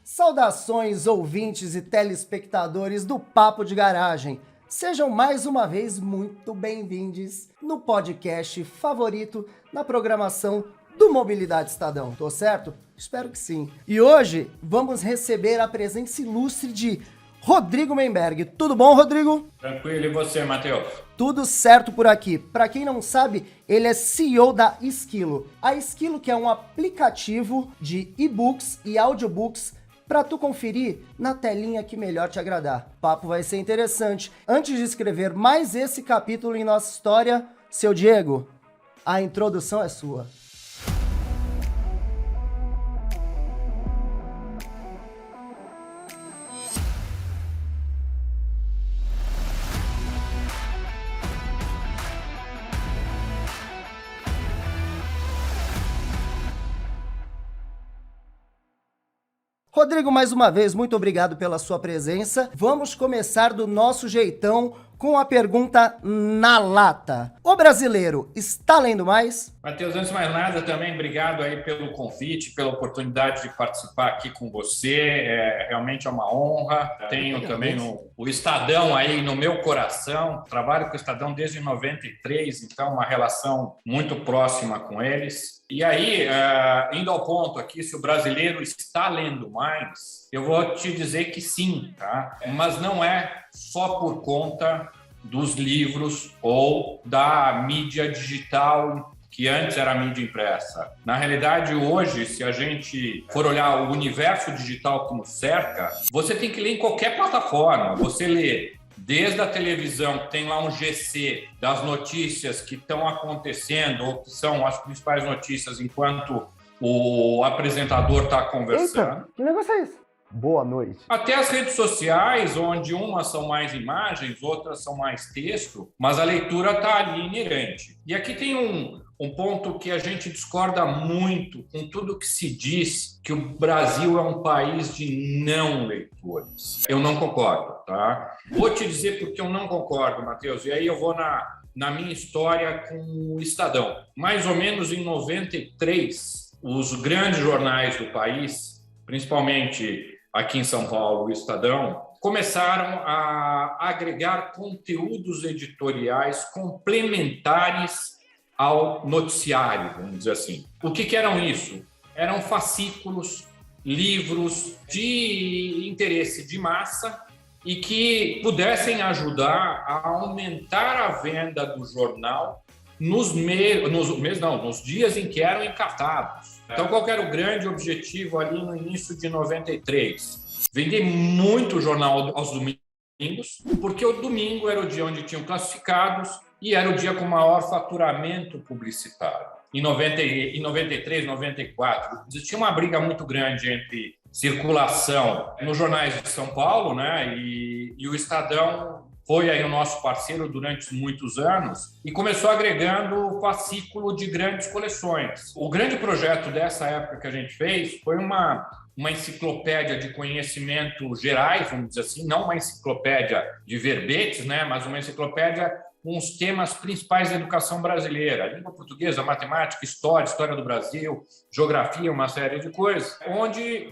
Saudações, ouvintes e telespectadores do Papo de Garagem. Sejam mais uma vez muito bem-vindos no podcast favorito na programação do Mobilidade Estadão. Tô certo? Espero que sim. E hoje vamos receber a presença ilustre de Rodrigo Menberg. Tudo bom, Rodrigo? Tranquilo, e você, Matheus? Tudo certo por aqui. Para quem não sabe, ele é CEO da Esquilo. A Esquilo, que é um aplicativo de e-books e audiobooks para tu conferir na telinha que melhor te agradar. O papo vai ser interessante. Antes de escrever mais esse capítulo em nossa história, seu Diego, a introdução é sua. Rodrigo, mais uma vez, muito obrigado pela sua presença. Vamos começar do nosso jeitão com a pergunta na lata. O brasileiro está lendo mais? Matheus, antes de mais nada, também obrigado aí pelo convite, pela oportunidade de participar aqui com você. Realmente é uma honra. Tenho também o Estadão aí no meu coração. Trabalho com o Estadão desde 93, então uma relação muito próxima com eles. E aí, indo ao ponto aqui, se o brasileiro está lendo mais, eu vou te dizer que sim, tá? Mas não é só por conta dos livros ou da mídia digital, que antes era a mídia impressa. Na realidade, hoje, se a gente for olhar o universo digital que nos cerca, você tem que ler em qualquer plataforma. Você lê desde a televisão, que tem lá um GC das notícias que estão acontecendo, ou que são as principais notícias enquanto o apresentador está conversando. Eita, que negócio é esse? Boa noite. Até as redes sociais, onde umas são mais imagens, outras são mais texto, mas a leitura está ali inerente. E aqui tem um ponto que a gente discorda muito com tudo que se diz que o Brasil é um país de não leitores. Eu não concordo, tá? Vou te dizer porque eu não concordo, Matheus, e aí eu vou na minha história com o Estadão. Mais ou menos em 93, os grandes jornais do país, principalmente aqui em São Paulo, o Estadão, começaram a agregar conteúdos editoriais complementares ao noticiário, vamos dizer assim. O que eram isso? Eram fascículos, livros de interesse de massa e que pudessem ajudar a aumentar a venda do jornal nos dias em que eram encartados. Então, qual era o grande objetivo ali no início de 93? Vender muito jornal aos domingos, porque o domingo era o dia onde tinham classificados e era o dia com maior faturamento publicitário. Em 93, 94, existia uma briga muito grande entre circulação nos jornais de São Paulo, né, e o Estadão foi aí o nosso parceiro durante muitos anos e começou agregando fascículo de grandes coleções. O grande projeto dessa época que a gente fez foi uma enciclopédia de conhecimento gerais, vamos dizer assim, não uma enciclopédia de verbetes, né, mas uma enciclopédia com os temas principais da educação brasileira, língua portuguesa, matemática, história do Brasil, geografia, uma série de coisas, onde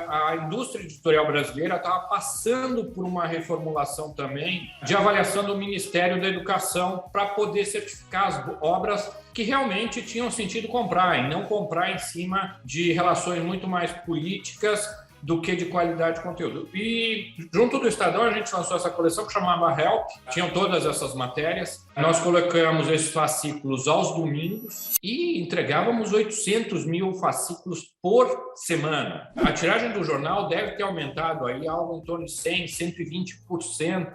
a indústria editorial brasileira estava passando por uma reformulação também de avaliação do Ministério da Educação para poder certificar as obras que realmente tinham sentido comprar, e não comprar em cima de relações muito mais políticas do que de qualidade de conteúdo. E junto do Estadão a gente lançou essa coleção que chamava Help, tinham todas essas matérias. Nós colocamos esses fascículos aos domingos e entregávamos 800 mil fascículos por semana. A tiragem do jornal deve ter aumentado aí algo em torno de 100%, 120%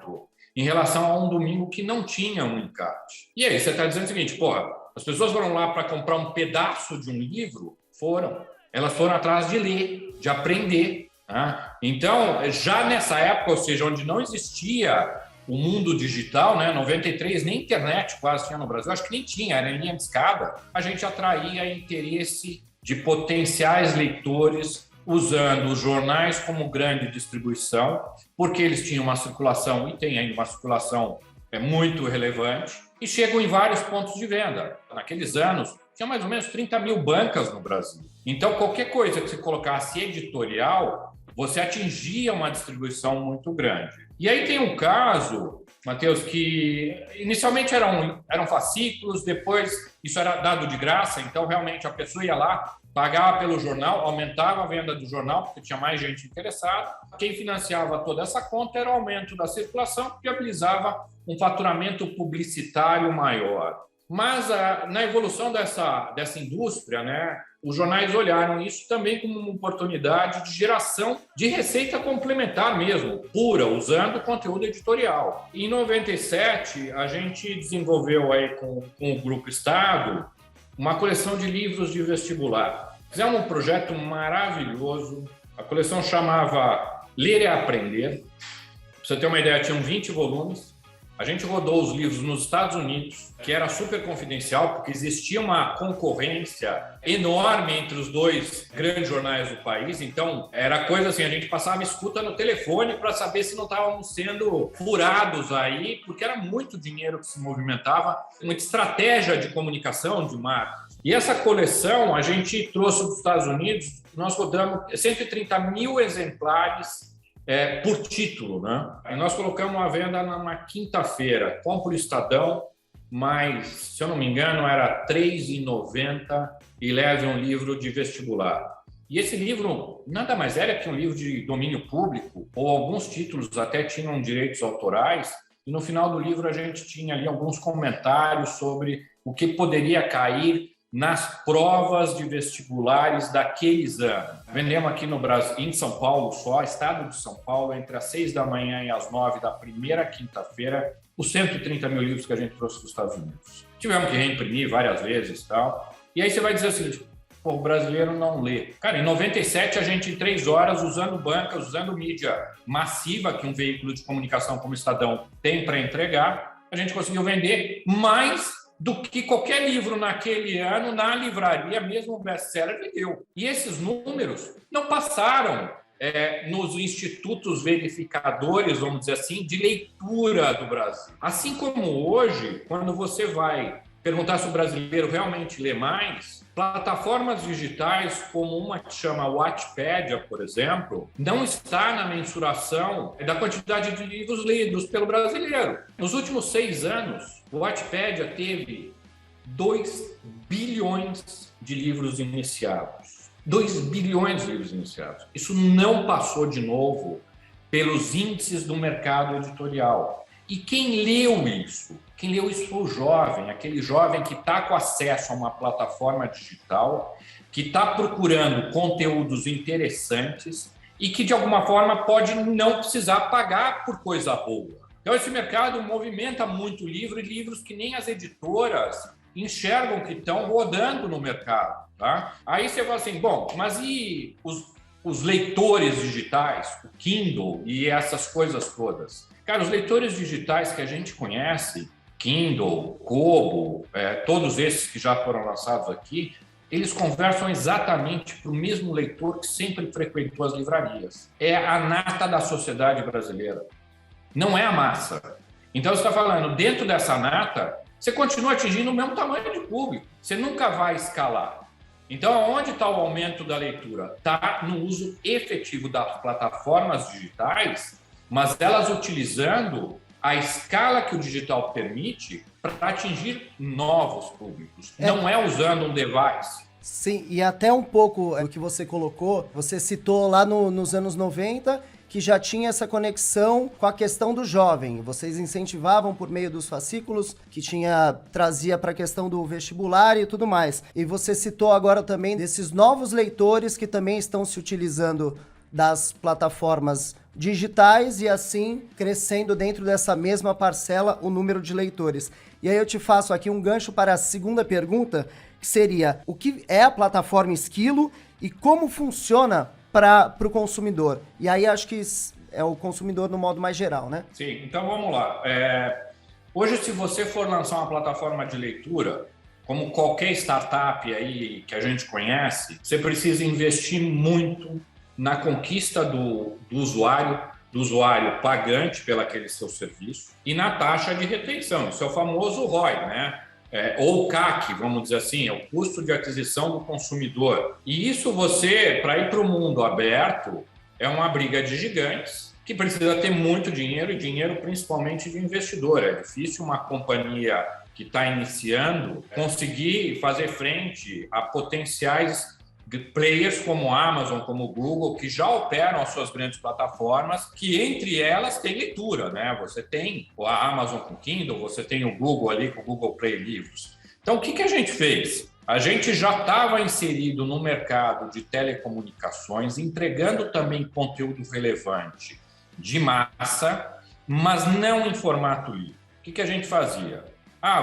em relação a um domingo que não tinha um encarte. E aí você está dizendo o seguinte, as pessoas foram lá para comprar um pedaço de um livro? Foram. Elas foram atrás de ler, de aprender. Tá? Então, já nessa época, ou seja, onde não existia o mundo digital, né, 93, nem internet quase tinha no Brasil, acho que nem tinha, era em linha de escada, a gente atraía interesse de potenciais leitores usando os jornais como grande distribuição, porque eles tinham uma circulação, e tem ainda uma circulação muito relevante, e chegam em vários pontos de venda. Naqueles anos, tinha mais ou menos 30 mil bancas no Brasil. Então, qualquer coisa que você colocasse editorial, você atingia uma distribuição muito grande. E aí tem um caso, Matheus, que inicialmente eram fascículos, depois isso era dado de graça, então realmente a pessoa ia lá, pagava pelo jornal, aumentava a venda do jornal, porque tinha mais gente interessada. Quem financiava toda essa conta era o aumento da circulação, que viabilizava um faturamento publicitário maior. Mas na evolução dessa indústria, né, os jornais olharam isso também como uma oportunidade de geração de receita complementar mesmo, pura, usando conteúdo editorial. Em 97, a gente desenvolveu aí com o Grupo Estado uma coleção de livros de vestibular. Fizemos um projeto maravilhoso. A coleção chamava Ler é Aprender. Pra você ter uma ideia, tinham 20 volumes. A gente rodou os livros nos Estados Unidos, que era super confidencial, porque existia uma concorrência enorme entre os dois grandes jornais do país. Então, era coisa assim, a gente passava escuta no telefone para saber se não estávamos sendo furados aí, porque era muito dinheiro que se movimentava, muita estratégia de comunicação, de marketing. E essa coleção a gente trouxe dos Estados Unidos, nós rodamos 130 mil exemplares por título, né? E nós colocamos a venda numa quinta-feira. Compre o Estadão, mas, se eu não me engano, era R$ 3,90 e leve um livro de vestibular. E esse livro nada mais era que um livro de domínio público, ou alguns títulos até tinham direitos autorais, e no final do livro a gente tinha ali alguns comentários sobre o que poderia cair nas provas de vestibulares daqueles anos. Vendemos aqui no Brasil, em São Paulo só, estado de São Paulo, entre as 6 da manhã e as 9 da primeira quinta-feira, os 130 mil livros que a gente trouxe dos Estados Unidos. Tivemos que reimprimir várias vezes e tal. E aí você vai dizer o seguinte, o brasileiro não lê. Cara, em 97, a gente, em 3 horas, usando bancas, usando mídia massiva, que um veículo de comunicação como o Estadão tem para entregar, a gente conseguiu vender mais do que qualquer livro naquele ano na livraria, mesmo o best-seller, vendeu. E esses números não passaram nos institutos verificadores, vamos dizer assim, de leitura do Brasil. Assim como hoje, quando você vai perguntar se o brasileiro realmente lê mais, plataformas digitais como uma que chama Wattpedia, por exemplo, não está na mensuração da quantidade de livros lidos pelo brasileiro. Nos últimos 6 anos, o Wattpedia teve 2 bilhões de livros iniciados. 2 bilhões de livros iniciados. Isso não passou de novo pelos índices do mercado editorial. E quem leu isso? Quem leu isso foi o jovem, aquele jovem que está com acesso a uma plataforma digital, que está procurando conteúdos interessantes e que, de alguma forma, pode não precisar pagar por coisa boa. Então, esse mercado movimenta muito livro e livros que nem as editoras enxergam que estão rodando no mercado. Tá? Aí você fala assim, bom, mas e os leitores digitais, o Kindle e essas coisas todas? Cara, os leitores digitais que a gente conhece, Kindle, Kobo, todos esses que já foram lançados aqui, eles conversam exatamente para o mesmo leitor que sempre frequentou as livrarias. É a nata da sociedade brasileira. Não é a massa. Então, você está falando, dentro dessa nata, você continua atingindo o mesmo tamanho de público. Você nunca vai escalar. Então, onde está o aumento da leitura? Está no uso efetivo das plataformas digitais, mas elas utilizando a escala que o digital permite para atingir novos públicos. Não é usando um device. Sim, e até um pouco o que você colocou, você citou lá nos anos 90, que já tinha essa conexão com a questão do jovem. Vocês incentivavam por meio dos fascículos, que trazia para a questão do vestibular e tudo mais. E você citou agora também desses novos leitores que também estão se utilizando das plataformas digitais e assim crescendo dentro dessa mesma parcela o número de leitores. E aí eu te faço aqui um gancho para a segunda pergunta, que seria: o que é a plataforma Esquilo e como funciona para o consumidor? E aí acho que é o consumidor no modo mais geral, né? Sim, então vamos lá. Hoje, se você for lançar uma plataforma de leitura, como qualquer startup aí que a gente conhece, você precisa investir muito na conquista do usuário pagante pelo aquele seu serviço e na taxa de retenção. Isso é o famoso ROI, né? Ou CAC, vamos dizer assim, é o custo de aquisição do consumidor. E isso para ir para o mundo aberto, é uma briga de gigantes que precisa ter muito dinheiro e dinheiro principalmente de investidor. É difícil uma companhia que está iniciando conseguir fazer frente a potenciais players como a Amazon, como o Google, que já operam as suas grandes plataformas, que entre elas tem leitura, né? Você tem a Amazon com Kindle, você tem o Google ali com o Google Play Livros. Então, o que a gente fez? A gente já estava inserido no mercado de telecomunicações, entregando também conteúdo relevante de massa, mas não em formato livre. O que a gente fazia?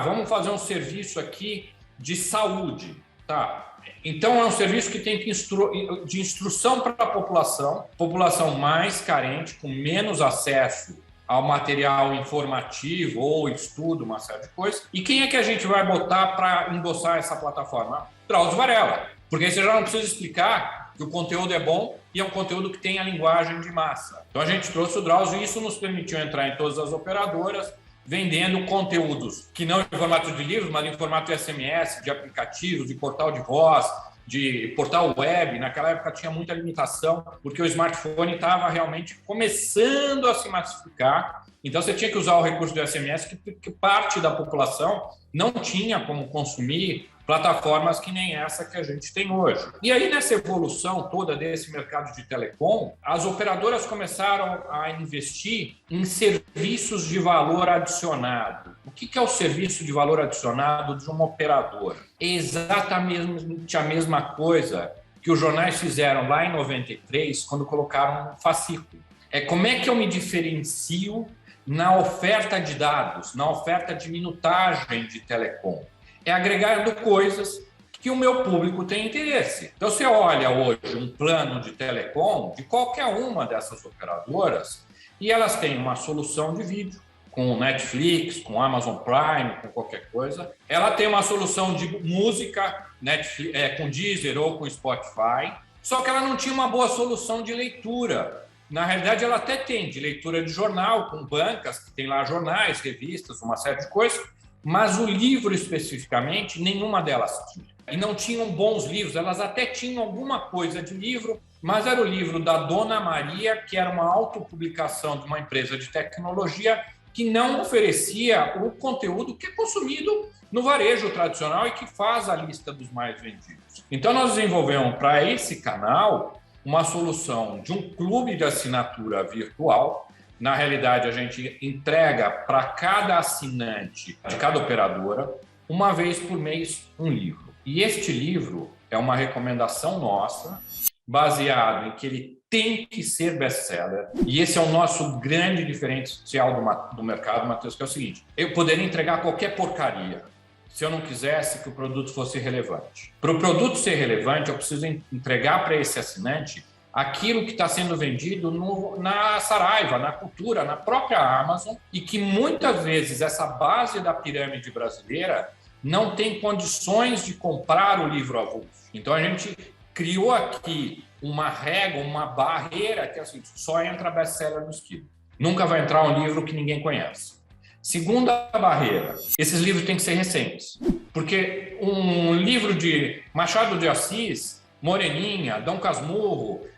Vamos fazer um serviço aqui de saúde, tá? Então, é um serviço que tem de instrução para a população mais carente, com menos acesso ao material informativo ou estudo, uma série de coisas. E quem é que a gente vai botar para endossar essa plataforma? Drauzio Varela. Porque aí você já não precisa explicar que o conteúdo é bom e é um conteúdo que tem a linguagem de massa. Então, a gente trouxe o Drauzio e isso nos permitiu entrar em todas as operadoras, vendendo conteúdos que não em formato de livro, mas em formato de SMS, de aplicativos, de portal de voz, de portal web. Naquela época tinha muita limitação, porque o smartphone estava realmente começando a se massificar. Então, você tinha que usar o recurso do SMS, que parte da população não tinha como consumir plataformas que nem essa que a gente tem hoje. E aí, nessa evolução toda desse mercado de telecom, as operadoras começaram a investir em serviços de valor adicionado. O que é o serviço de valor adicionado de uma operadora? É exatamente a mesma coisa que os jornais fizeram lá em 93, quando colocaram um fascículo. Como é que eu me diferencio na oferta de dados, na oferta de minutagem de telecom? Agregando coisas que o meu público tem interesse. Então, você olha hoje um plano de telecom de qualquer uma dessas operadoras e elas têm uma solução de vídeo com Netflix, com Amazon Prime, com qualquer coisa. Ela tem uma solução de música Netflix, com Deezer ou com Spotify, só que ela não tinha uma boa solução de leitura. Na realidade, ela até tem de leitura de jornal, com bancas que tem lá jornais, revistas, uma série de coisas, mas o livro especificamente, nenhuma delas tinha. E não tinham bons livros, elas até tinham alguma coisa de livro, mas era o livro da Dona Maria, que era uma autopublicação de uma empresa de tecnologia que não oferecia o conteúdo que é consumido no varejo tradicional e que faz a lista dos mais vendidos. Então, nós desenvolvemos para esse canal uma solução de um clube de assinatura virtual. Na realidade, a gente entrega para cada assinante de cada operadora, uma vez por mês, um livro. E este livro é uma recomendação nossa, baseado em que ele tem que ser best-seller. E esse é o nosso grande diferencial do mercado, Matheus, que é o seguinte: eu poderia entregar qualquer porcaria se eu não quisesse que o produto fosse relevante. Para o produto ser relevante, eu preciso entregar para esse assinante aquilo que está sendo vendido na Saraiva, na Cultura, na própria Amazon, e que muitas vezes essa base da pirâmide brasileira não tem condições de comprar o livro avulso. Então, a gente criou aqui uma régua, uma barreira que é assim: só entra best-seller no Esquilo. Nunca vai entrar um livro que ninguém conhece. Segunda barreira: esses livros têm que ser recentes. Porque um livro de Machado de Assis, Moreninha, Dom Casmurro,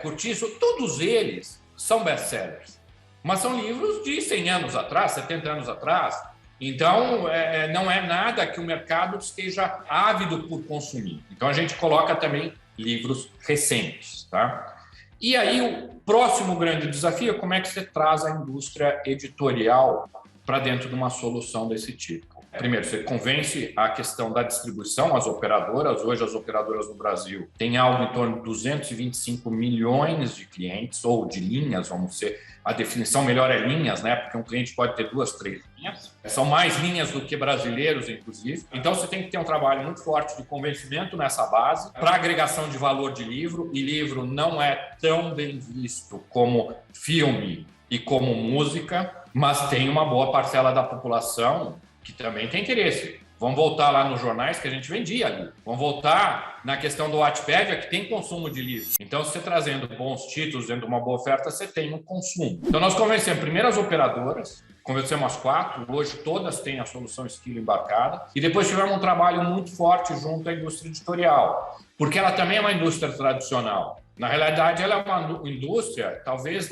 Curtiço, todos eles são best-sellers. Mas são livros de 100 anos atrás, 70 anos atrás. Então, não é nada que o mercado esteja ávido por consumir. Então, a gente coloca também livros recentes, tá? E aí, o próximo grande desafio é como é que você traz a indústria editorial para dentro de uma solução desse tipo. Primeiro, você convence a questão da distribuição, as operadoras. Hoje, as operadoras no Brasil têm algo em torno de 225 milhões de clientes, ou de linhas, vamos dizer. A definição melhor é linhas, né? Porque um cliente pode ter 2, 3 linhas. São mais linhas do que brasileiros, inclusive. Então, você tem que ter um trabalho muito forte de convencimento nessa base para agregação de valor de livro. E livro não é tão bem visto como filme e como música, mas tem uma boa parcela da população que também tem interesse. Vamos voltar lá nos jornais que a gente vendia ali. Vamos voltar na questão do Wattpad, que tem consumo de livro. Então, se você trazendo bons títulos dentro de uma boa oferta, você tem um consumo. Então, nós convencemos primeiro as operadoras, convencemos as 4, hoje todas têm a solução Esquilo embarcada, e depois tivemos um trabalho muito forte junto à indústria editorial, porque ela também é uma indústria tradicional. Na realidade, ela é uma indústria, talvez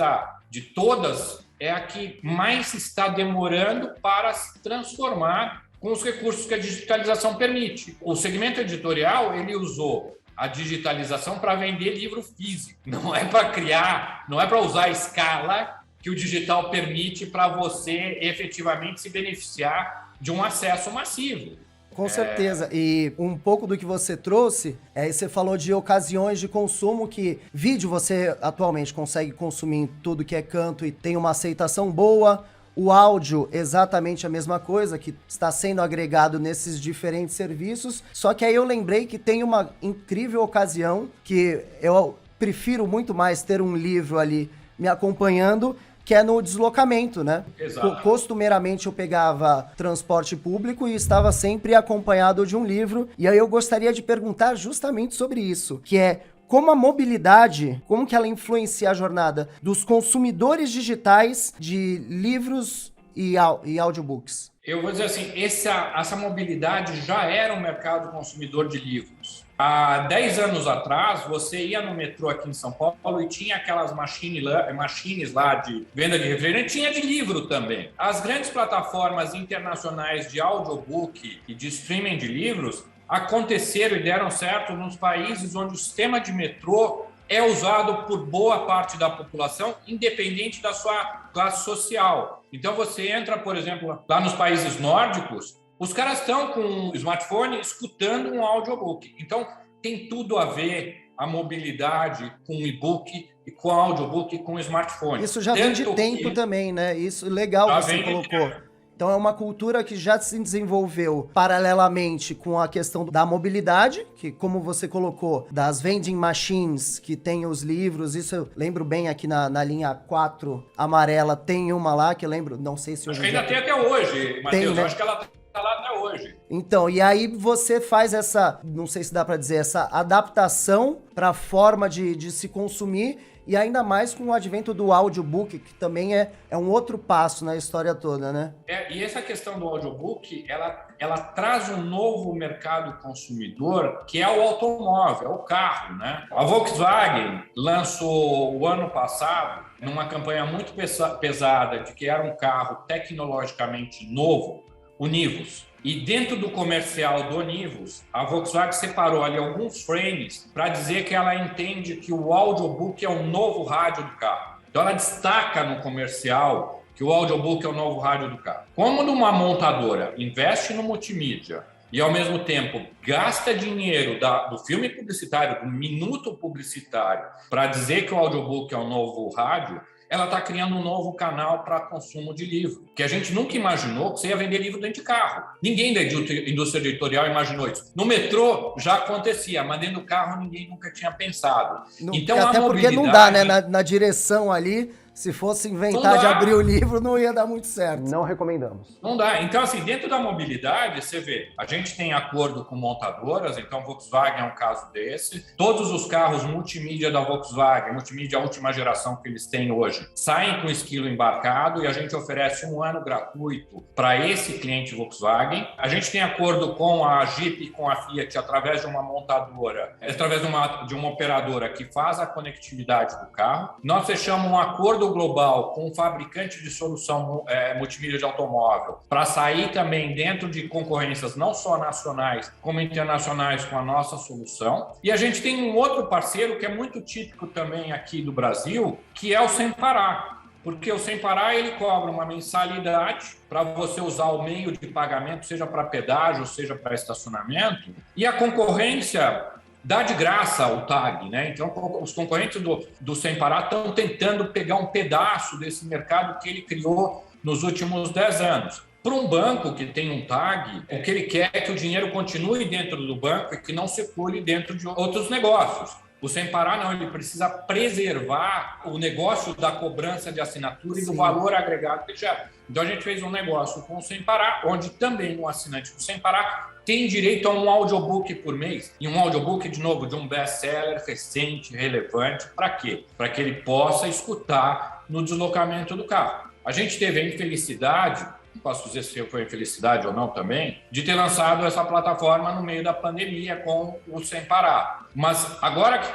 de todas, é a que mais está demorando para se transformar com os recursos que a digitalização permite. O segmento editorial, ele usou a digitalização para vender livro físico, não é para criar, não é para usar a escala que o digital permite para você efetivamente se beneficiar de um acesso massivo. Com certeza. E um pouco do que você trouxe, você falou de ocasiões de consumo que vídeo você atualmente consegue consumir em tudo que é canto e tem uma aceitação boa. O áudio, exatamente a mesma coisa, que está sendo agregado nesses diferentes serviços. Só que aí eu lembrei que tem uma incrível ocasião que eu prefiro muito mais ter um livro ali me acompanhando, que é no deslocamento, né? Exato. Costumeiramente eu pegava transporte público e estava sempre acompanhado de um livro. E aí eu gostaria de perguntar justamente sobre isso, que é como a mobilidade, como que ela influencia a jornada dos consumidores digitais de livros e audiobooks? Eu vou dizer assim, essa mobilidade já era um mercado consumidor de livros. Há 10 anos atrás, você ia no metrô aqui em São Paulo e tinha aquelas machines lá de venda de refrigerante, tinha de livro também. As grandes plataformas internacionais de audiobook e de streaming de livros aconteceram e deram certo nos países onde o sistema de metrô é usado por boa parte da população, independente da sua classe social. Então, você entra, por exemplo, lá nos países nórdicos, os caras estão com um smartphone escutando um audiobook. Então, tem tudo a ver a mobilidade com o e-book e com o audiobook e com o smartphone. Isso já vem de tempo também, né? Isso legal que você colocou. Então é uma cultura que já se desenvolveu paralelamente com a questão da mobilidade, que como você colocou, das vending machines, que tem os livros, isso eu lembro bem aqui na linha 4 amarela, tem uma lá que eu lembro, não sei se hoje... Acho que ainda tem até hoje, Matheus, tem, né? Eu acho que ela tá lá até hoje. Então, e aí você faz essa, não sei se dá para dizer, essa adaptação para a forma de se consumir, e ainda mais com o advento do audiobook, que também é um outro passo na história toda, né? E essa questão do audiobook, ela traz um novo mercado consumidor, que é o automóvel, é o carro, né? A Volkswagen lançou o ano passado, numa campanha muito pesada, de que era um carro tecnologicamente novo, o Nivus. E dentro do comercial do Nivus, a Volkswagen separou ali alguns frames para dizer que ela entende que o audiobook é o novo rádio do carro. Então ela destaca no comercial que o audiobook é o novo rádio do carro. Como numa montadora investe no multimídia e ao mesmo tempo gasta dinheiro do filme publicitário, do minuto publicitário, para dizer que o audiobook é o novo rádio, ela está criando um novo canal para consumo de livro, que a gente nunca imaginou que você ia vender livro dentro de carro. Ninguém da indústria editorial imaginou isso. No metrô já acontecia, mas dentro do carro ninguém nunca tinha pensado. Então, até porque não dá, né? Na direção ali, se fosse inventar de abrir o livro, não ia dar muito certo. Não recomendamos. Não dá. Então, assim, dentro da mobilidade, você vê, a gente tem acordo com montadoras, então Volkswagen é um caso desse. Todos os carros multimídia da Volkswagen, multimídia última geração que eles têm hoje, saem com o Esquilo embarcado e a gente oferece 1 ano gratuito para esse cliente Volkswagen. A gente tem acordo com a Jeep e com a Fiat através de uma montadora, através de uma operadora que faz a conectividade do carro. Nós fechamos um acordo global com um fabricante de solução multimídia de automóvel para sair também dentro de concorrências não só nacionais como internacionais com a nossa solução. E a gente tem um outro parceiro que é muito típico também aqui do Brasil, que é o Sem Parar. Porque o Sem Parar ele cobra uma mensalidade para você usar o meio de pagamento, seja para pedágio, seja para estacionamento, e a concorrência dá de graça o tag, né? Então, os concorrentes do Sem Parar estão tentando pegar um pedaço desse mercado que ele criou nos últimos 10 anos. Para um banco que tem um tag, o que ele quer é que o dinheiro continue dentro do banco e que não circule dentro de outros negócios. O Sem Parar não, ele precisa preservar o negócio da cobrança de assinatura e do valor agregado que ele gera. Então a gente fez um negócio com o Sem Parar, onde também o assinante do Sem Parar tem direito a um audiobook por mês. E um audiobook, de novo, de um best-seller recente, relevante. Para quê? Para que ele possa escutar no deslocamento do carro. A gente teve a infelicidade, não posso dizer se foi infelicidade ou não também, de ter lançado essa plataforma no meio da pandemia com o Sem Parar. Mas agora que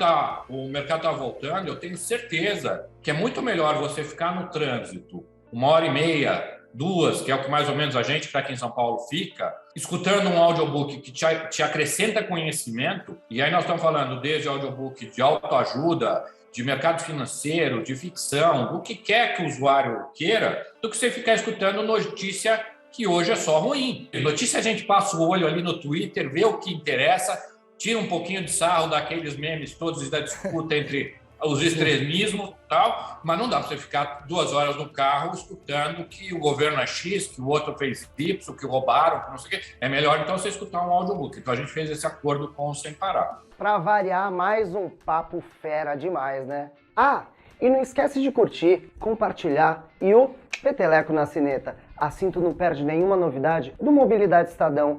o mercado está voltando, eu tenho certeza que é muito melhor você ficar no trânsito 1h30, 2, que é o que mais ou menos a gente que está aqui em São Paulo fica, escutando um audiobook que te acrescenta conhecimento, e aí nós estamos falando desde audiobook de autoajuda, de mercado financeiro, de ficção, do que quer que o usuário queira, do que você ficar escutando notícia que hoje é só ruim. Notícia a gente passa o olho ali no Twitter, vê o que interessa, tira um pouquinho de sarro daqueles memes todos da disputa entre os extremismos e tal, mas não dá para você ficar 2 horas no carro escutando que o governo é X, que o outro fez Y, que roubaram, que não sei o quê. É melhor então você escutar um audiobook. Então a gente fez esse acordo com o Sem Parar. Para variar, mais um papo fera demais, né? Ah, e não esquece de curtir, compartilhar e o peteleco na sineta. Assim tu não perde nenhuma novidade do Mobilidade Estadão.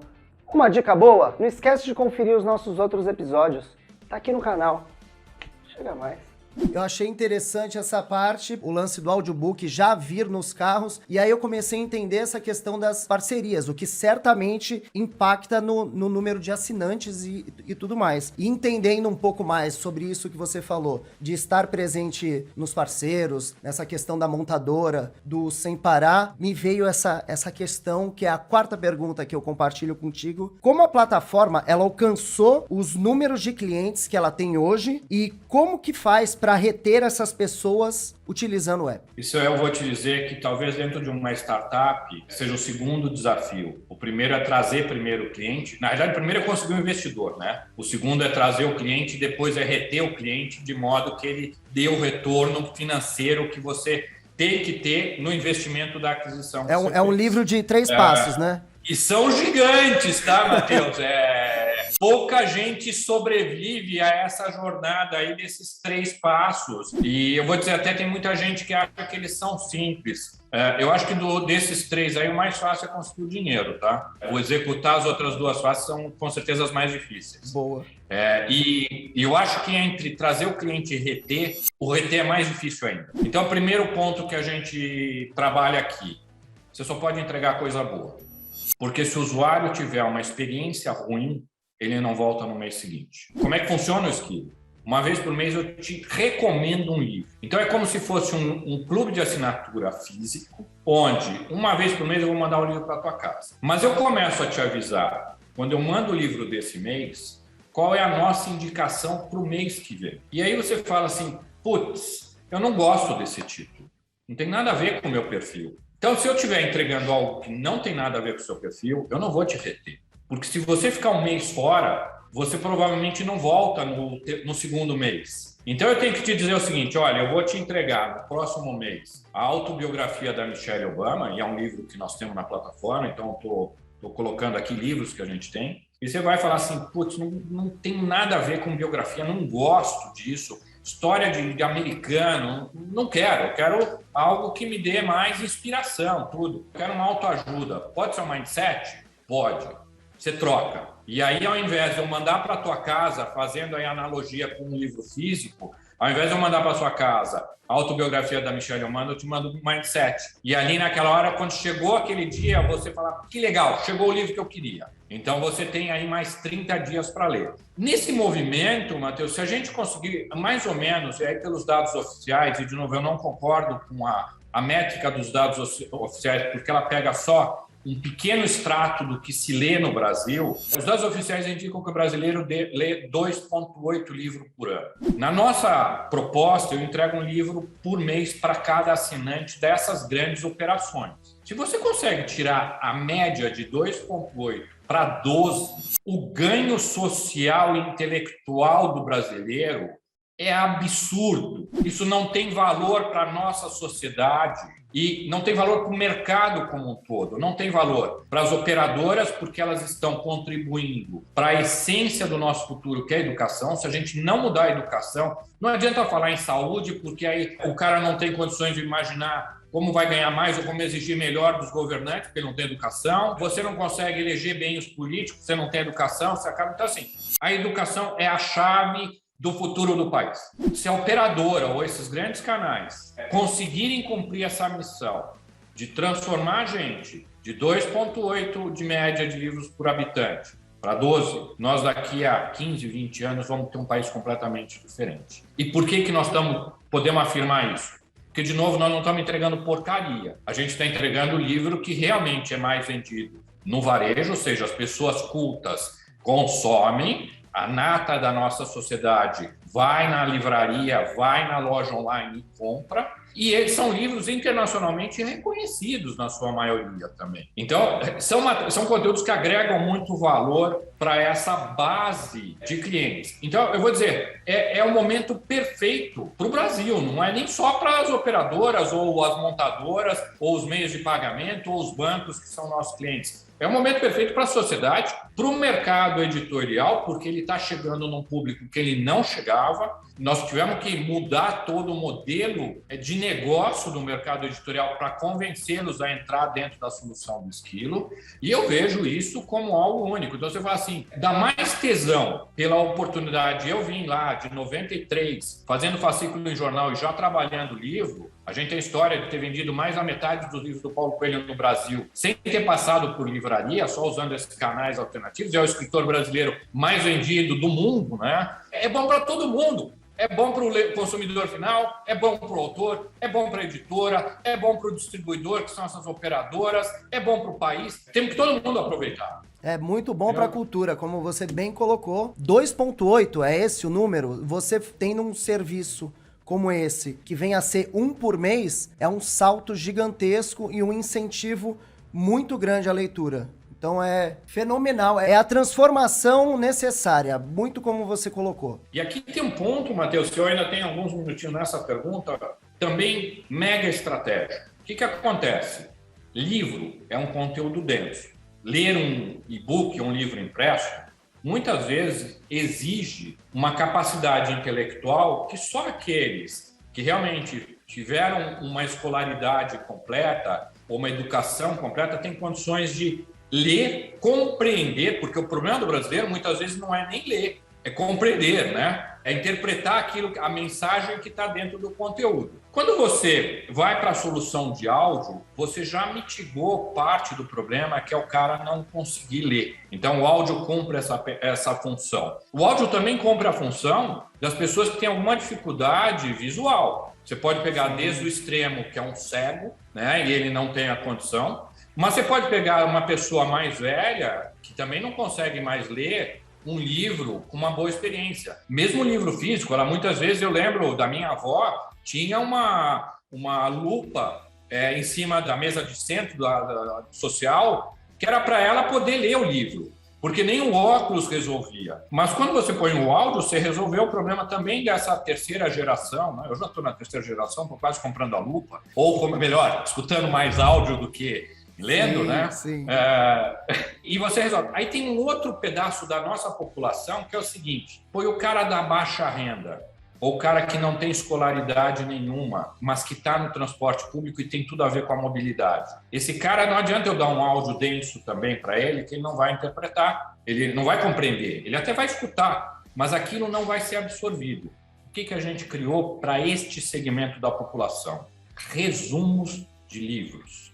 Uma dica boa, não esquece de conferir os nossos outros episódios. Tá aqui no canal. Chega mais. Eu achei interessante essa parte, o lance do audiobook já vir nos carros, e aí eu comecei a entender essa questão das parcerias, o que certamente impacta no número de assinantes e tudo mais. E entendendo um pouco mais sobre isso que você falou, de estar presente nos parceiros, nessa questão da montadora, do Sem Parar, me veio essa questão, que é a 4ª pergunta que eu compartilho contigo. Como a plataforma, ela alcançou os números de clientes que ela tem hoje, e como que faz para reter essas pessoas utilizando o app? Isso eu vou te dizer que talvez dentro de uma startup seja o segundo desafio. O primeiro é trazer primeiro o cliente. Na verdade, o primeiro é conseguir um investidor, né? O segundo é trazer o cliente, depois é reter o cliente de modo que ele dê o retorno financeiro que você tem que ter no investimento da aquisição. É um livro de 3 passos, né? E são gigantes, tá, Matheus? Pouca gente sobrevive a essa jornada aí desses 3 passos. E eu vou dizer, até tem muita gente que acha que eles são simples. Eu acho que desses 3 aí, o mais fácil é conseguir o dinheiro, tá? O executar as outras 2 fases são, com certeza, as mais difíceis. Boa. E eu acho que entre trazer o cliente e reter, o reter é mais difícil ainda. Então, o primeiro ponto que a gente trabalha aqui, você só pode entregar coisa boa. Porque se o usuário tiver uma experiência ruim, ele não volta no mês seguinte. Como é que funciona o Esquilo? Uma vez por mês eu te recomendo um livro. Então é como se fosse um clube de assinatura físico, onde uma vez por mês eu vou mandar o livro para a tua casa. Mas eu começo a te avisar, quando eu mando o livro desse mês, qual é a nossa indicação para o mês que vem. E aí você fala assim, putz, eu não gosto desse título. Não tem nada a ver com o meu perfil. Então, se eu estiver entregando algo que não tem nada a ver com o seu perfil, eu não vou te reter. Porque se você ficar um mês fora, você provavelmente não volta no segundo mês. Então, eu tenho que te dizer o seguinte, olha, eu vou te entregar no próximo mês a autobiografia da Michelle Obama, e é um livro que nós temos na plataforma, então estou colocando aqui livros que a gente tem, e você vai falar assim, putz, não tem nada a ver com biografia, não gosto disso, história de americano, não quero, eu quero algo que me dê mais inspiração, tudo. Eu quero uma autoajuda. Pode ser um mindset? Pode. Você troca. E aí, ao invés de eu mandar para a tua casa, fazendo aí analogia com um livro físico, ao invés de eu mandar para a sua casa a autobiografia da Michelle Obama, eu te mando um mindset. E ali naquela hora, quando chegou aquele dia, você fala, que legal, chegou o livro que eu queria. Então, você tem aí mais 30 dias para ler. Nesse movimento, Matheus, se a gente conseguir, mais ou menos, e aí pelos dados oficiais, e de novo, eu não concordo com a métrica dos dados oficiais, porque ela pega só um pequeno extrato do que se lê no Brasil, os dados oficiais indicam que o brasileiro lê 2,8 livros por ano. Na nossa proposta, eu entrego um livro por mês para cada assinante dessas grandes operações. Se você consegue tirar a média de 2,8 para 12, o ganho social e intelectual do brasileiro é absurdo. Isso não tem valor para a nossa sociedade. E não tem valor para o mercado como um todo, não tem valor para as operadoras, porque elas estão contribuindo para a essência do nosso futuro, que é a educação. Se a gente não mudar a educação, não adianta falar em saúde, porque aí o cara não tem condições de imaginar como vai ganhar mais ou como exigir melhor dos governantes, porque não tem educação. Você não consegue eleger bem os políticos, você não tem educação, você acaba... Então, assim, a educação é a chave do futuro do país. Se a operadora ou esses grandes canais conseguirem cumprir essa missão de transformar a gente de 2,8 de média de livros por habitante para 12, nós daqui a 15, 20 anos vamos ter um país completamente diferente. E por que nós podemos afirmar isso? Porque, de novo, nós não estamos entregando porcaria. A gente está entregando o livro que realmente é mais vendido no varejo, ou seja, as pessoas cultas consomem, a nata da nossa sociedade vai na livraria, vai na loja online e compra. E eles são livros internacionalmente reconhecidos na sua maioria também. Então, são conteúdos que agregam muito valor para essa base de clientes. Então, eu vou dizer, é o momento perfeito para o Brasil, não é nem só para as operadoras ou as montadoras ou os meios de pagamento ou os bancos que são nossos clientes. É um momento perfeito para a sociedade, para o mercado editorial, porque ele está chegando num público que ele não chegava. Nós tivemos que mudar todo o modelo de negócio do mercado editorial para convencê-los a entrar dentro da solução do Esquilo. E eu vejo isso como algo único. Então, você fala assim, dá mais tesão pela oportunidade. Eu vim lá de 93, fazendo fascículo em jornal e já trabalhando livro. A gente tem a história de ter vendido mais da metade dos livros do Paulo Coelho no Brasil, sem ter passado por livraria, só usando esses canais alternativos. É o escritor brasileiro mais vendido do mundo, né? É bom para todo mundo. É bom para o consumidor final, é bom para o autor, é bom para a editora, é bom para o distribuidor, que são essas operadoras, é bom para o país. Temos que todo mundo aproveitar. É muito bom para a cultura, como você bem colocou. 2,8 é esse o número. Você tem um serviço como esse, que vem a ser 1 por mês, é um salto gigantesco e um incentivo muito grande à leitura. Então é fenomenal, é a transformação necessária, muito como você colocou. E aqui tem um ponto, Matheus, se eu ainda tenho alguns minutinhos nessa pergunta, também mega estratégia. O que acontece? Livro é um conteúdo denso. Ler um e-book ou um livro impresso, muitas vezes exige uma capacidade intelectual que só aqueles que realmente tiveram uma escolaridade completa ou uma educação completa têm condições de ler, compreender, porque o problema do brasileiro muitas vezes não é nem ler, é compreender, né? É interpretar aquilo, a mensagem que está dentro do conteúdo. Quando você vai para a solução de áudio, você já mitigou parte do problema, que é o cara não conseguir ler. Então, o áudio cumpre essa função. O áudio também cumpre a função das pessoas que têm alguma dificuldade visual. Você pode pegar desde o extremo, que é um cego, né? E ele não tem a condição. Mas você pode pegar uma pessoa mais velha, que também não consegue mais ler, um livro com uma boa experiência. Mesmo o livro físico, ela muitas vezes, eu lembro da minha avó, tinha uma lupa em cima da mesa de centro da social, que era para ela poder ler o livro, porque nem o óculos resolvia. Mas quando você põe o áudio, você resolveu o problema também dessa terceira geração, né? Eu já estou na terceira geração, estou quase comprando a lupa, ou melhor, escutando mais áudio do que lendo, sim, né? Sim. E você resolve. Aí tem um outro pedaço da nossa população que é o seguinte: põe o cara da baixa renda, ou o cara que não tem escolaridade nenhuma, mas que está no transporte público e tem tudo a ver com a mobilidade. Esse cara, não adianta eu dar um áudio denso também para ele, que ele não vai interpretar, ele não vai compreender, ele até vai escutar, mas aquilo não vai ser absorvido. O que a gente criou para este segmento da população? Resumos de livros,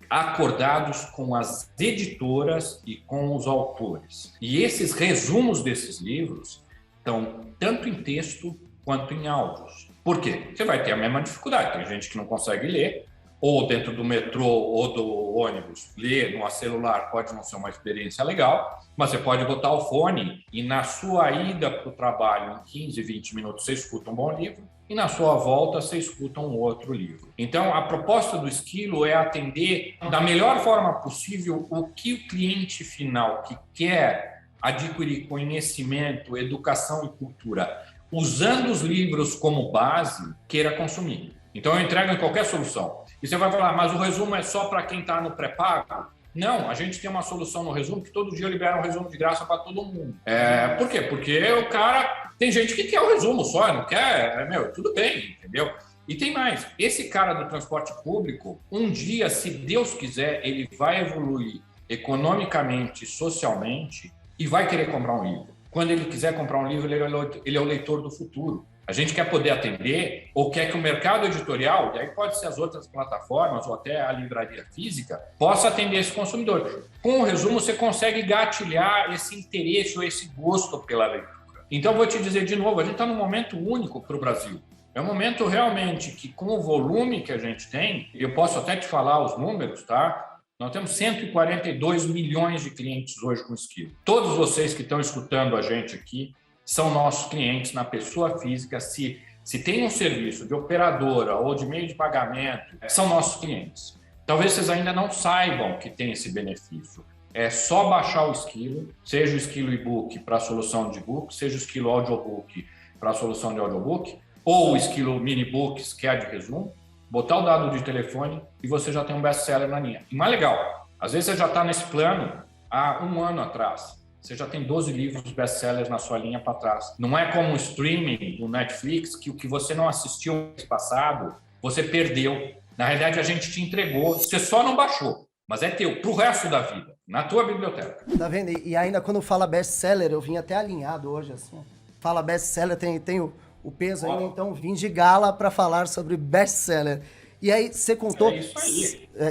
acordados com as editoras e com os autores. E esses resumos desses livros estão tanto em texto quanto em áudios. Por quê? Você vai ter a mesma dificuldade. Tem gente que não consegue ler, ou dentro do metrô ou do ônibus, ler no celular pode não ser uma experiência legal, mas você pode botar o fone e na sua ida para o trabalho, em 15, 20 minutos, você escuta um bom livro, e na sua volta você escuta um outro livro. Então, a proposta do Esquilo é atender da melhor forma possível o que o cliente final que quer adquirir conhecimento, educação e cultura, usando os livros como base, queira consumir. Então, eu entrego em qualquer solução. E você vai falar, mas o resumo é só para quem está no pré-pago? Não, a gente tem uma solução no resumo que todo dia libera um resumo de graça para todo mundo. Por quê? Porque o cara... Tem gente que quer o resumo só, não quer... tudo bem, entendeu? E tem mais. Esse cara do transporte público, um dia, se Deus quiser, ele vai evoluir economicamente, socialmente e vai querer comprar um livro. Quando ele quiser comprar um livro, ele é o leitor do futuro. A gente quer poder atender ou quer que o mercado editorial, e aí pode ser as outras plataformas ou até a livraria física, possa atender esse consumidor. Com o resumo, você consegue gatilhar esse interesse ou esse gosto pela leitura. Então, vou te dizer de novo, a gente está num momento único para o Brasil. É um momento realmente que, com o volume que a gente tem, eu posso até te falar os números, tá? Nós temos 142 milhões de clientes hoje com Esquilo. Todos vocês que estão escutando a gente aqui são nossos clientes na pessoa física. Se tem um serviço de operadora ou de meio de pagamento, são nossos clientes. Talvez vocês ainda não saibam que tem esse benefício. É só baixar o Esquilo, seja o Esquilo e-book para a solução de e-book, seja o Esquilo audiobook para a solução de audiobook, ou o Esquilo mini books, que é a de resumo, botar o dado de telefone e você já tem um best-seller na linha. E mais legal, às vezes você já está nesse plano há um ano atrás. Você já tem 12 livros best-sellers na sua linha para trás. Não é como o streaming do Netflix, que o que você não assistiu no mês passado, você perdeu. Na realidade, a gente te entregou, você só não baixou, mas é teu, para o resto da vida, na tua biblioteca. Tá vendo? E ainda quando fala best-seller, eu vim até alinhado hoje, assim. Fala best-seller, tem o peso ainda, então vim de gala para falar sobre best-seller. E aí, você contou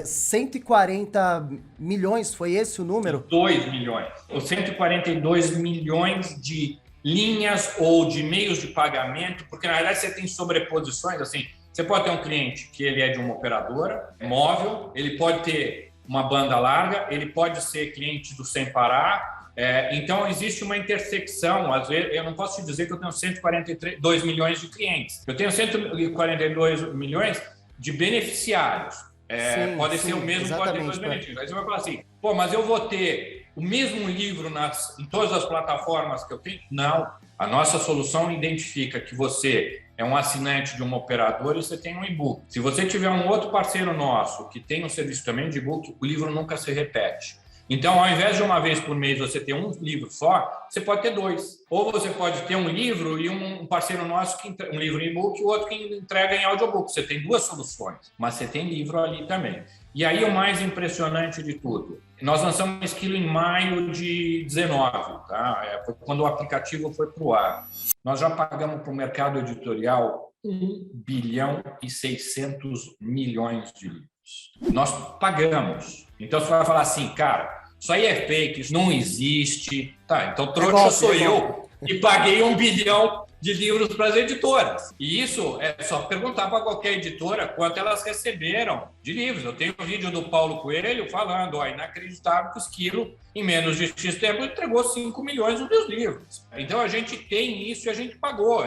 140 milhões, foi esse o número? 2 milhões. Os 142 milhões de linhas ou de meios de pagamento, porque na verdade você tem sobreposições, assim, você pode ter um cliente que ele é de uma operadora móvel, ele pode ter uma banda larga, ele pode ser cliente do Sem Parar, então existe uma intersecção. Às vezes, eu não posso te dizer que eu tenho 142 milhões de clientes, eu tenho 142 milhões de beneficiários. Pode ser o mesmo, pode ter dois benefícios. Aí você vai falar assim, mas eu vou ter o mesmo livro em todas as plataformas que eu tenho? Não. A nossa solução identifica que você é um assinante de uma operadora e você tem um e-book. Se você tiver um outro parceiro nosso que tem um serviço também de e-book, o livro nunca se repete. Então, ao invés de uma vez por mês você ter um livro só, você pode ter 2. Ou você pode ter um livro e um parceiro nosso, um livro em e-book e o outro que entrega em audiobook. Você tem 2 soluções, mas você tem livro ali também. E aí o mais impressionante de tudo, nós lançamos Esquilo em maio de 19, tá? Foi quando o aplicativo foi para o ar. Nós já pagamos para o mercado editorial 1 bilhão e 600 milhões de livros. Nós pagamos. Então você vai falar assim, cara, isso aí é fake, isso não existe. Tá, então trouxa sou eu e paguei 1 bilhão de livros para as editoras. E isso é só perguntar para qualquer editora quanto elas receberam de livros. Eu tenho um vídeo do Paulo Coelho falando, inacreditável que o Esquilo, em menos de X tempo, entregou 5 milhões dos meus livros. Então a gente tem isso e a gente pagou.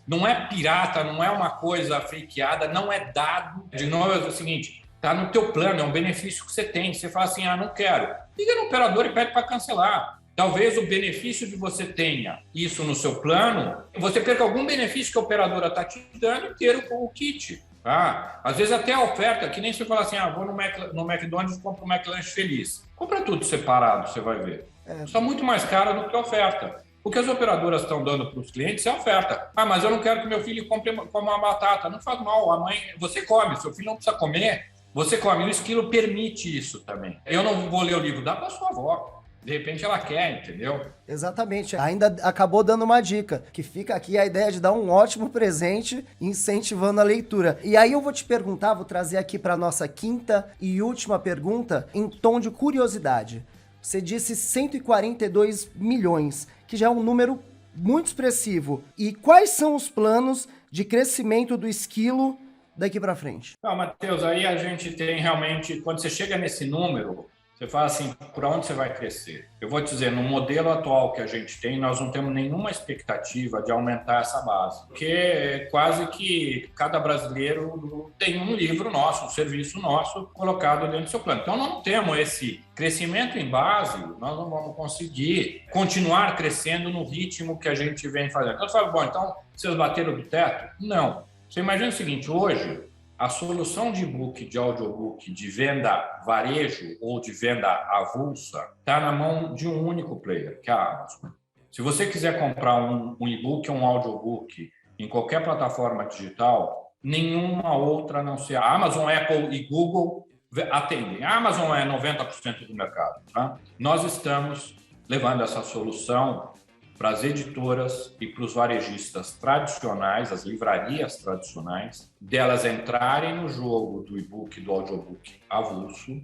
Não é pirata, não é uma coisa fakeada, não é dado. De novo, é o seguinte, está no teu plano, é um benefício que você tem. Você fala assim, não quero. Liga no operador e pede para cancelar. Talvez o benefício de você tenha isso no seu plano, você perca algum benefício que a operadora está te dando e ter o kit. Tá? Às vezes até a oferta, que nem você fala assim, vou no McDonald's e compro um McLanche Feliz. Compra tudo separado, você vai ver. Está muito mais caro do que a oferta. O que as operadoras estão dando para os clientes é oferta. Mas eu não quero que meu filho compre uma batata. Não faz mal, a mãe, você come, seu filho não precisa comer, você come. O Esquilo permite isso também. Eu não vou ler o livro, dá para sua avó. De repente ela quer, entendeu? Exatamente. Ainda acabou dando uma dica, que fica aqui a ideia de dar um ótimo presente incentivando a leitura. E aí eu vou te perguntar, vou trazer aqui para nossa quinta e última pergunta, em tom de curiosidade. Você disse 142 milhões, que já é um número muito expressivo. E quais são os planos de crescimento do Esquilo daqui para frente? Não, Matheus, aí a gente tem realmente, quando você chega nesse número, você fala assim, por onde você vai crescer? Eu vou te dizer, no modelo atual que a gente tem, nós não temos nenhuma expectativa de aumentar essa base, porque quase que cada brasileiro tem um livro nosso, um serviço nosso colocado dentro do seu plano. Então, não temos esse crescimento em base, nós não vamos conseguir continuar crescendo no ritmo que a gente vem fazendo. Então, você fala, então, vocês bateram do teto? Não. Você imagina o seguinte, hoje, a solução de e-book, de audiobook, de venda varejo ou de venda avulsa está na mão de um único player, que é a Amazon. Se você quiser comprar um e-book ou um audiobook em qualquer plataforma digital, nenhuma outra a não ser a Amazon, Apple e Google atendem. A Amazon é 90% do mercado. Tá? Nós estamos levando essa solução para as editoras e para os varejistas tradicionais, as livrarias tradicionais, delas entrarem no jogo do e-book e do audiobook avulso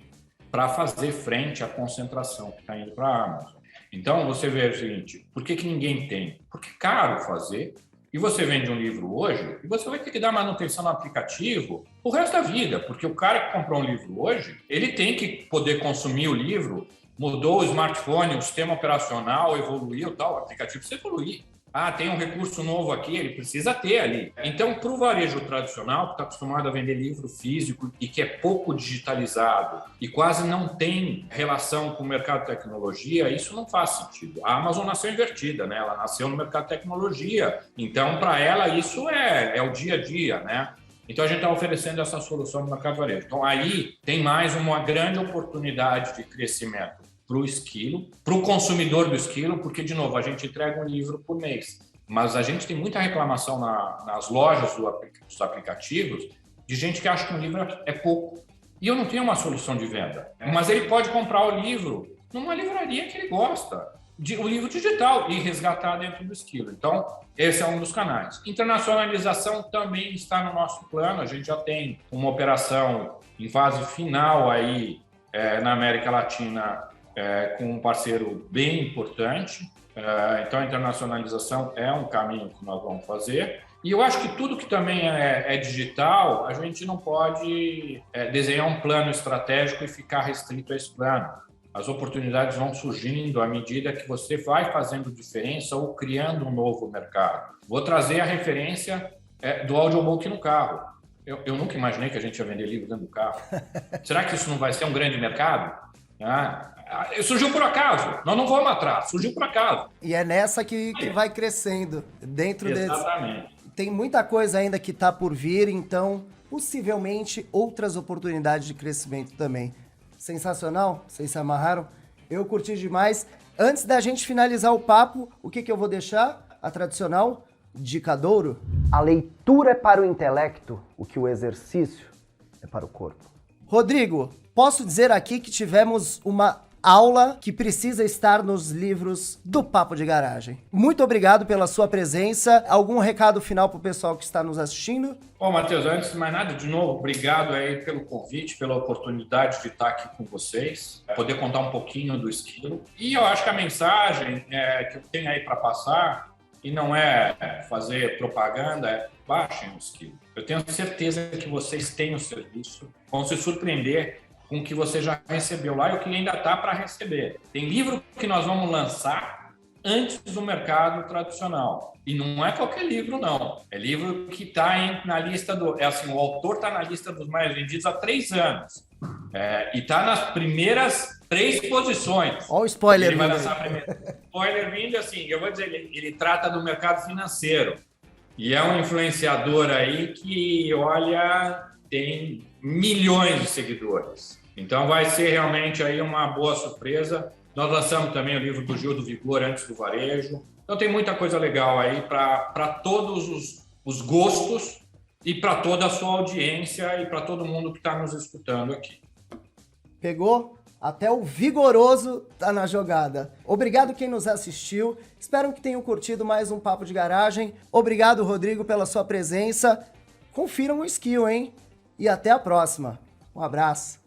para fazer frente à concentração que está indo para a Amazon. Então, você vê o seguinte, por que ninguém tem? Porque é caro fazer, e você vende um livro hoje, e você vai ter que dar manutenção no aplicativo o resto da vida, porque o cara que comprou um livro hoje, ele tem que poder consumir o livro. Mudou o smartphone, o sistema operacional evoluiu, tal, o aplicativo precisa evoluir. Ah, tem um recurso novo aqui, ele precisa ter ali. Então, para o varejo tradicional, que está acostumado a vender livro físico e que é pouco digitalizado e quase não tem relação com o mercado de tecnologia, isso não faz sentido. A Amazon nasceu invertida, né? Ela nasceu no mercado de tecnologia. Então, para ela, isso é o dia a dia, né? Então, a gente está oferecendo essa solução no mercado varejo. Então, aí tem mais uma grande oportunidade de crescimento para o esquilo, para o consumidor do esquilo, porque, de novo, a gente entrega um livro por mês. Mas a gente tem muita reclamação nas lojas dos aplicativos de gente que acha que um livro é pouco. E eu não tenho uma solução de venda. Mas ele pode comprar o livro numa livraria que ele gosta, o livro digital, e resgatar dentro do esquilo. Então, esse é um dos canais. Internacionalização também está no nosso plano. A gente já tem uma operação em fase final aí na América Latina com um parceiro bem importante. Então, a internacionalização é um caminho que nós vamos fazer. E eu acho que tudo que também é digital, a gente não pode desenhar um plano estratégico e ficar restrito a esse plano. As oportunidades vão surgindo à medida que você vai fazendo diferença ou criando um novo mercado. Vou trazer a referência do audiobook no carro. Eu nunca imaginei que a gente ia vender livro dentro do carro. Será que isso não vai ser um grande mercado? Surgiu por acaso. Nós não vamos atrás. Surgiu por acaso. E é nessa que vai crescendo. Dentro Exatamente. Tem muita coisa ainda que está por vir, então, possivelmente, outras oportunidades de crescimento também. Sensacional? Vocês se amarraram? Eu curti demais. Antes da gente finalizar o papo, o que eu vou deixar? A tradicional dicadouro? A leitura é para o intelecto, o que o exercício é para o corpo. Rodrigo, posso dizer aqui que tivemos uma aula que precisa estar nos livros do Papo de Garagem. Muito obrigado pela sua presença. Algum recado final para o pessoal que está nos assistindo? Bom, Matheus, antes de mais nada, de novo, obrigado aí pelo convite, pela oportunidade de estar aqui com vocês, poder contar um pouquinho do esquilo. E eu acho que a mensagem que eu tenho aí para passar, e não é fazer propaganda, baixem o esquilo. Eu tenho certeza que vocês têm o serviço, vão se surpreender com o que você já recebeu lá e o que ainda está para receber. Tem livro que nós vamos lançar antes do mercado tradicional. E não é qualquer livro, não. É livro que está na lista do... o autor está na lista dos mais vendidos há 3 anos. E está nas primeiras 3 posições. Olha o spoiler. Ele vai lançar primeiro. Spoiler vindo, assim, eu vou dizer, ele trata do mercado financeiro. E é um influenciador aí que, olha, tem milhões de seguidores. Então vai ser realmente aí uma boa surpresa. Nós lançamos também o livro do Gil do Vigor antes do varejo. Então tem muita coisa legal aí para todos os gostos e para toda a sua audiência e para todo mundo que está nos escutando aqui. Pegou? Até o vigoroso tá na jogada. Obrigado quem nos assistiu. Espero que tenham curtido mais um Papo de Garagem. Obrigado, Rodrigo, pela sua presença. Confiram o skill, hein? E até a próxima. Um abraço.